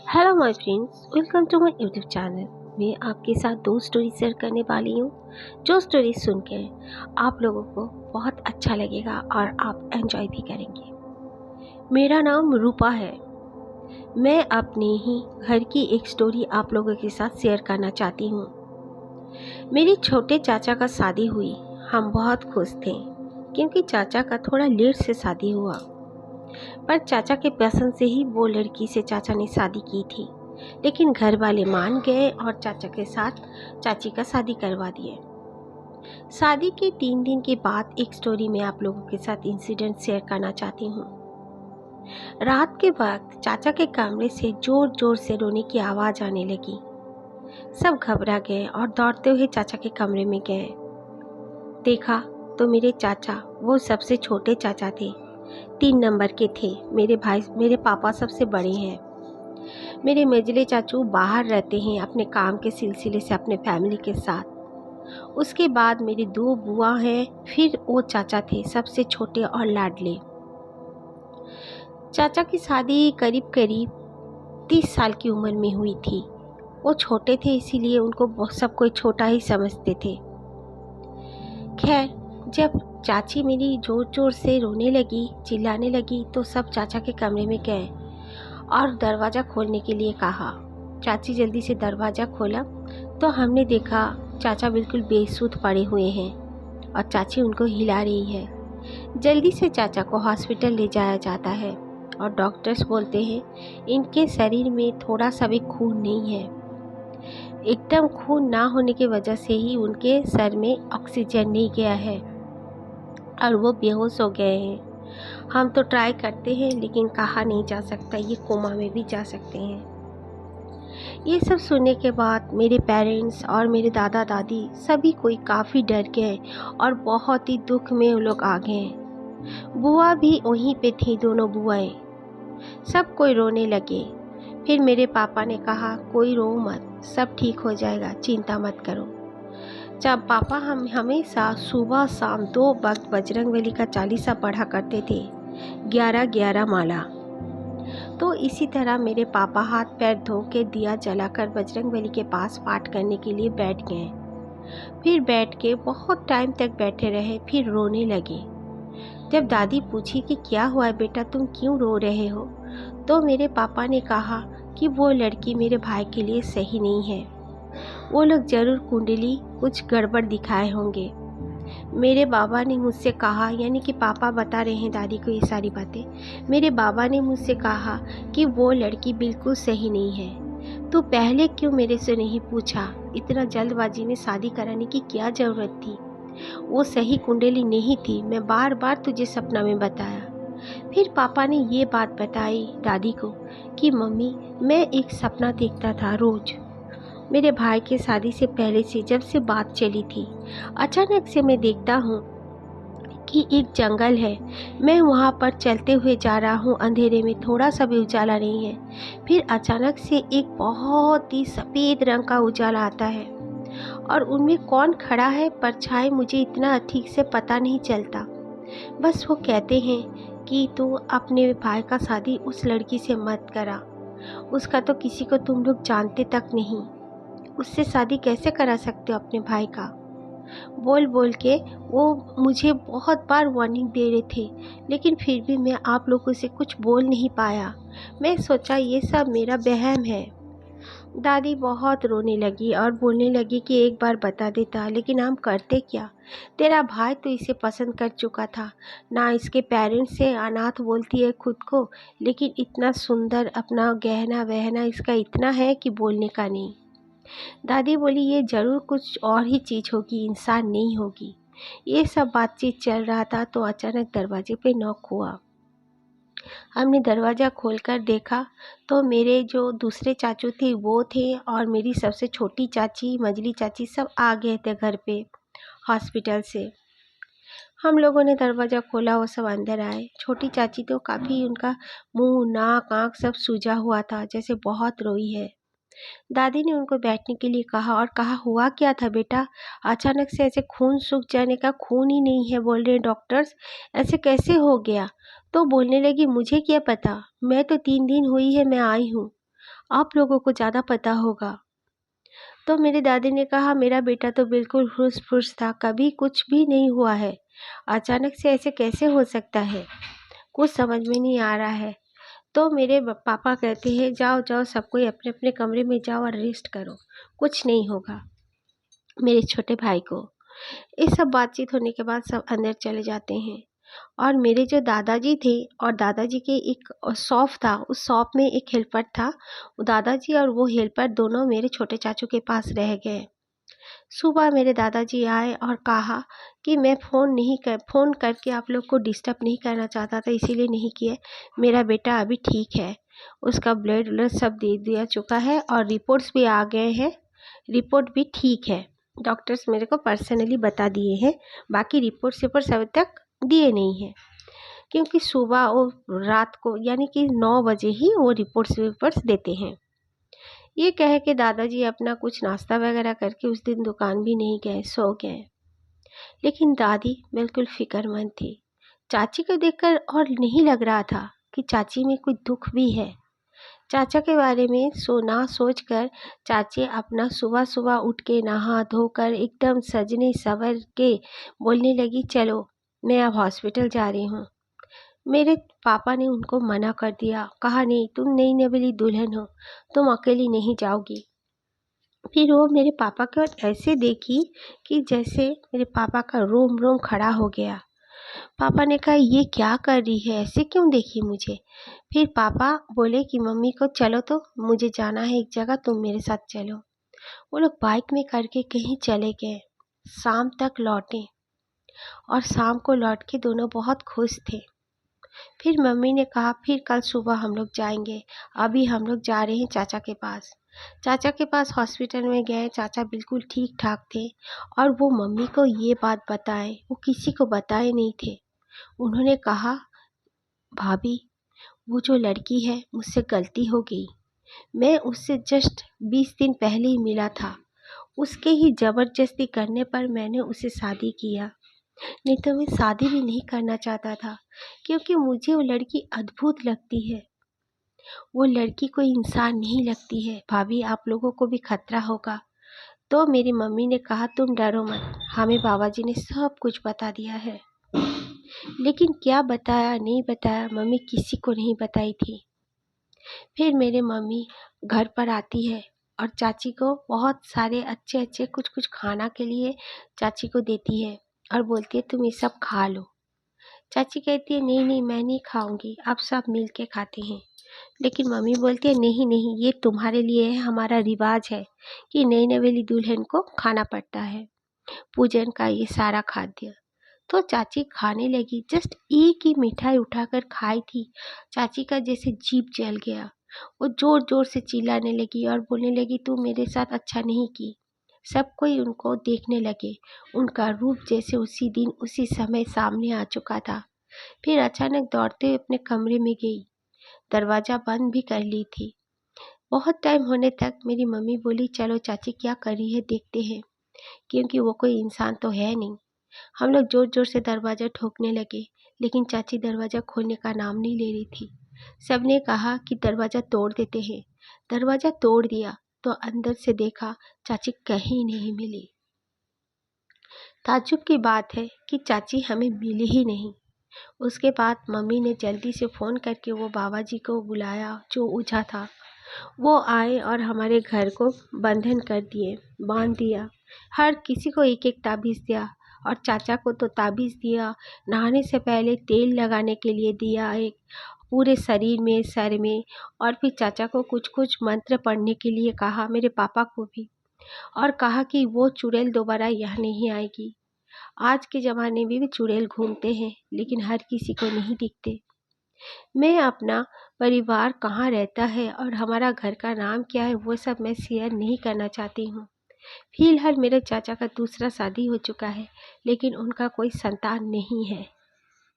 Hello my friends, welcome to my YouTube channel. मैं आपके साथ दो स्टोरी शेयर करने वाली हूँ जो स्टोरी सुनकर आप लोगों को बहुत अच्छा लगेगा और आप एंजॉय भी करेंगे। मेरा नाम रूपा है। मैं अपने ही घर की एक स्टोरी आप लोगों के साथ शेयर करना चाहती हूँ। मेरे छोटे चाचा का शादी हुई। हम बहुत खुश थे क्योंकि चाचा का थोड़ा लेट से शादी हुआ, पर चाचा के पसंद से ही वो लड़की से चाचा ने शादी की थी। लेकिन घर वाले मान गए और चाचा के साथ चाची का शादी करवा दिए। शादी के 3 दिन के बाद एक स्टोरी में आप लोगों के साथ इंसिडेंट शेयर करना चाहती हूँ। रात के वक्त चाचा के कमरे से जोर जोर से रोने की आवाज़ आने लगी। सब घबरा गए और दौड़ते हुए चाचा के कमरे में गए। देखा तो मेरे चाचा, वो सबसे छोटे चाचा थे, 3 नंबर के थे। मेरे पापा सबसे बड़े हैं। मेरे मेजले चाचू बाहर रहते हैं अपने काम के सिलसिले से अपने फैमिली के साथ। उसके बाद मेरी 2 बुआ हैं, फिर वो चाचा थे सबसे छोटे और लाडले। चाचा की शादी करीब करीब 30 साल की उम्र में हुई थी। वो छोटे थे इसीलिए उनको सब कोई छोटा ही समझते थे। खैर, जब चाची मेरी जोर जोर से रोने लगी, चिल्लाने लगी, तो सब चाचा के कमरे में गए और दरवाज़ा खोलने के लिए कहा। चाची जल्दी से दरवाज़ा खोला तो हमने देखा चाचा बिल्कुल बेसुध पड़े हुए हैं और चाची उनको हिला रही है। जल्दी से चाचा को हॉस्पिटल ले जाया जाता है और डॉक्टर्स बोलते हैं इनके शरीर में थोड़ा सा भी खून नहीं है। एकदम खून ना होने की वजह से ही उनके सर में ऑक्सीजन नहीं गया है और वो बेहोश हो गए हैं। हम तो ट्राई करते हैं लेकिन कहा नहीं जा सकता, ये कोमा में भी जा सकते हैं। ये सब सुनने के बाद मेरे पेरेंट्स और मेरे दादा दादी सभी कोई काफ़ी डर गए और बहुत ही दुख में वो लोग आ गए। बुआ भी वहीं पे थी, दोनों बुआएं। सब कोई रोने लगे। फिर मेरे पापा ने कहा कोई रो मत, सब ठीक हो जाएगा, चिंता मत करो। जब पापा हम हमेशा सुबह शाम 2 वक्त बजरंगबली का चालीसा पढ़ा करते थे, 11-11 माला। तो इसी तरह मेरे पापा हाथ पैर धो के दिया जलाकर बजरंगबली के पास पाठ करने के लिए बैठ गए। फिर बैठ के बहुत टाइम तक बैठे रहे, फिर रोने लगे। जब दादी पूछी कि क्या हुआ है बेटा, तुम क्यों रो रहे हो, तो मेरे पापा ने कहा कि वो लड़की मेरे भाई के लिए सही नहीं है। वो लोग जरूर कुंडली कुछ गड़बड़ दिखाए होंगे। मेरे बाबा ने मुझसे कहा, यानी कि पापा बता रहे हैं दादी को ये सारी बातें। मेरे बाबा ने मुझसे कहा कि वो लड़की बिल्कुल सही नहीं है। तू पहले क्यों मेरे से नहीं पूछा, इतना जल्दबाजी में शादी कराने की क्या ज़रूरत थी। वो सही कुंडली नहीं थी, मैं बार बार तुझे सपना में बताया। फिर पापा ने ये बात बताई दादी को कि मम्मी, मैं एक सपना देखता था रोज़, मेरे भाई की शादी से पहले से, जब से बात चली थी। अचानक से मैं देखता हूँ कि एक जंगल है, मैं वहाँ पर चलते हुए जा रहा हूँ, अंधेरे में थोड़ा सा भी उजाला नहीं है। फिर अचानक से एक बहुत ही सफ़ेद रंग का उजाला आता है और उनमें कौन खड़ा है, परछाई मुझे इतना ठीक से पता नहीं चलता। बस वो कहते हैं कि तू अपने भाई का शादी उस लड़की से मत करा, उसका तो किसी को तुम लोग जानते तक नहीं, उससे शादी कैसे करा सकते हो अपने भाई का। बोल बोल के वो मुझे बहुत बार वार्निंग दे रहे थे, लेकिन फिर भी मैं आप लोगों से कुछ बोल नहीं पाया। मैं सोचा ये सब मेरा वहम है। दादी बहुत रोने लगी और बोलने लगी कि एक बार बता देता, लेकिन हम करते क्या। तेरा भाई तो इसे पसंद कर चुका था ना, इसके पेरेंट्स से अनाथ बोलती है खुद को, लेकिन इतना सुंदर अपना गहना वहना इसका इतना है कि बोलने का नहीं। दादी बोली ये ज़रूर कुछ और ही चीज़ होगी, इंसान नहीं होगी। ये सब बातचीत चल रहा था तो अचानक दरवाजे पे नॉक हुआ। हमने दरवाज़ा खोलकर देखा तो मेरे जो दूसरे चाचू थे वो थे और मेरी सबसे छोटी चाची, मझली चाची सब आ गए थे घर पे हॉस्पिटल से। हम लोगों ने दरवाज़ा खोला, वो सब अंदर आए। छोटी चाची तो काफ़ी, उनका मुंह नाक आँख सब सूजा हुआ था, जैसे बहुत रोई है। दादी ने उनको बैठने के लिए कहा और कहा हुआ क्या था बेटा, अचानक से ऐसे खून सूख जाने का, खून ही नहीं है बोल रहे डॉक्टर्स, ऐसे कैसे हो गया। तो बोलने लगी मुझे क्या पता, मैं तो 3 दिन हुई है मैं आई हूँ, आप लोगों को ज़्यादा पता होगा। तो मेरे दादी ने कहा, मेरा बेटा तो बिल्कुल हुस-फुस था, कभी कुछ भी नहीं हुआ है। अचानक से ऐसे कैसे हो सकता है? कुछ समझ में नहीं आ रहा है। तो मेरे पापा कहते हैं, जाओ जाओ सब कोई अपने अपने कमरे में जाओ और रेस्ट करो, कुछ नहीं होगा। मेरे छोटे भाई को ये सब बातचीत होने के बाद सब अंदर चले जाते हैं। और मेरे जो दादाजी थे और दादाजी के एक शॉप था, उस शॉप में एक हेल्पर था। वो दादाजी और वो हेल्पर दोनों मेरे छोटे चाचू के पास रह गए। सुबह मेरे दादाजी आए और कहा कि मैं फ़ोन करके आप लोग को डिस्टर्ब नहीं करना चाहता था, इसीलिए नहीं किए। मेरा बेटा अभी ठीक है, उसका ब्लड व्लड सब दे दिया चुका है और रिपोर्ट्स भी आ गए हैं, रिपोर्ट भी ठीक है। डॉक्टर्स मेरे को पर्सनली बता दिए हैं, बाकी रिपोर्ट्स अभी तक दिए नहीं हैं, क्योंकि सुबह और रात को यानी कि 9 बजे ही वो रिपोर्ट्स देते हैं। ये कह के दादाजी अपना कुछ नाश्ता वगैरह करके उस दिन दुकान भी नहीं गए, सो गए। लेकिन दादी बिल्कुल फिक्रमंद थी। चाची को देखकर और नहीं लग रहा था कि चाची में कोई दुख भी है। चाचा के बारे में सोच कर चाची अपना सुबह सुबह उठ के नहा धोकर एकदम सजने सवर के बोलने लगी, चलो मैं अब हॉस्पिटल जा रही हूँ। मेरे पापा ने उनको मना कर दिया, कहा नहीं, तुम नई नवेली दुल्हन हो, तुम अकेली नहीं जाओगी। फिर वो मेरे पापा की ओर ऐसे देखी कि जैसे मेरे पापा का रोम रोम खड़ा हो गया। पापा ने कहा, ये क्या कर रही है, ऐसे क्यों देखी मुझे? फिर पापा बोले कि मम्मी को चलो, तो मुझे जाना है एक जगह, तुम मेरे साथ चलो। वो लोग बाइक में करके कहीं चले गए। शाम तक लौटे और शाम को लौट के दोनों बहुत खुश थे। फिर मम्मी ने कहा, फिर कल सुबह हम लोग जाएंगे, अभी हम लोग जा रहे हैं चाचा के पास। चाचा के पास हॉस्पिटल में गए, चाचा बिल्कुल ठीक ठाक थे और वो मम्मी को ये बात बताए, वो किसी को बताए नहीं थे। उन्होंने कहा, भाभी वो जो लड़की है मुझसे गलती हो गई, मैं उससे जस्ट 20 दिन पहले ही मिला था, उसके ही ज़बरदस्ती करने पर मैंने उसे शादी किया, नहीं तो मैं शादी भी नहीं करना चाहता था, क्योंकि मुझे वो लड़की अद्भुत लगती है। वो लड़की कोई इंसान नहीं लगती है, भाभी आप लोगों को भी खतरा होगा। तो मेरी मम्मी ने कहा, तुम डरो मत, हमें बाबा जी ने सब कुछ बता दिया है। लेकिन क्या बताया नहीं बताया, मम्मी किसी को नहीं बताई थी। फिर मेरे मम्मी घर पर आती है और चाची को बहुत सारे अच्छे अच्छे कुछ कुछ खाना के लिए चाची को देती है और बोलती है, तुम ये सब खा लो। चाची कहती है, नहीं नहीं मैं नहीं खाऊंगी, आप सब मिल के खाते हैं। लेकिन मम्मी बोलती है, नहीं नहीं ये तुम्हारे लिए है, हमारा रिवाज है कि नई नवेली दुल्हन को खाना पड़ता है, पूजन का ये सारा खाद्य। तो चाची खाने लगी, जस्ट एक ही मिठाई उठाकर खाई थी, चाची का जैसे जीभ जल गया। वो जोर जोर से चिल्लाने लगी और बोलने लगी, तू मेरे साथ अच्छा नहीं की। सब कोई उनको देखने लगे, उनका रूप जैसे उसी दिन उसी समय सामने आ चुका था। फिर अचानक दौड़ते हुए अपने कमरे में गई, दरवाज़ा बंद भी कर ली थी। बहुत टाइम होने तक मेरी मम्मी बोली, चलो चाची क्या कर रही है देखते हैं, क्योंकि वो कोई इंसान तो है नहीं। हम लोग जोर जोर से दरवाज़ा ठोकने लगे, लेकिन चाची दरवाज़ा खोलने का नाम नहीं ले रही थी। सबने कहा कि दरवाज़ा तोड़ देते हैं। दरवाज़ा तोड़ दिया तो अंदर से देखा, चाची कहीं नहीं मिली। ताज्जुब की बात है कि चाची हमें मिली ही नहीं। उसके बाद मम्मी ने जल्दी से फ़ोन करके वो बाबा जी को बुलाया जो ओझा था। वो आए और हमारे घर को बंधन कर दिए, बांध दिया। हर किसी को एक एक ताबीज़ दिया और चाचा को तो ताबीज़ दिया, नहाने से पहले तेल लगाने के लिए दिया एक, पूरे शरीर में, सर में। और फिर चाचा को कुछ कुछ मंत्र पढ़ने के लिए कहा, मेरे पापा को भी, और कहा कि वो चुड़ैल दोबारा यहाँ नहीं आएगी। आज के ज़माने में भी चुड़ैल घूमते हैं, लेकिन हर किसी को नहीं दिखते। मैं अपना परिवार कहाँ रहता है और हमारा घर का नाम क्या है वो सब मैं शेयर नहीं करना चाहती हूँ। फिलहाल मेरे चाचा का दूसरा शादी हो चुका है, लेकिन उनका कोई संतान नहीं है।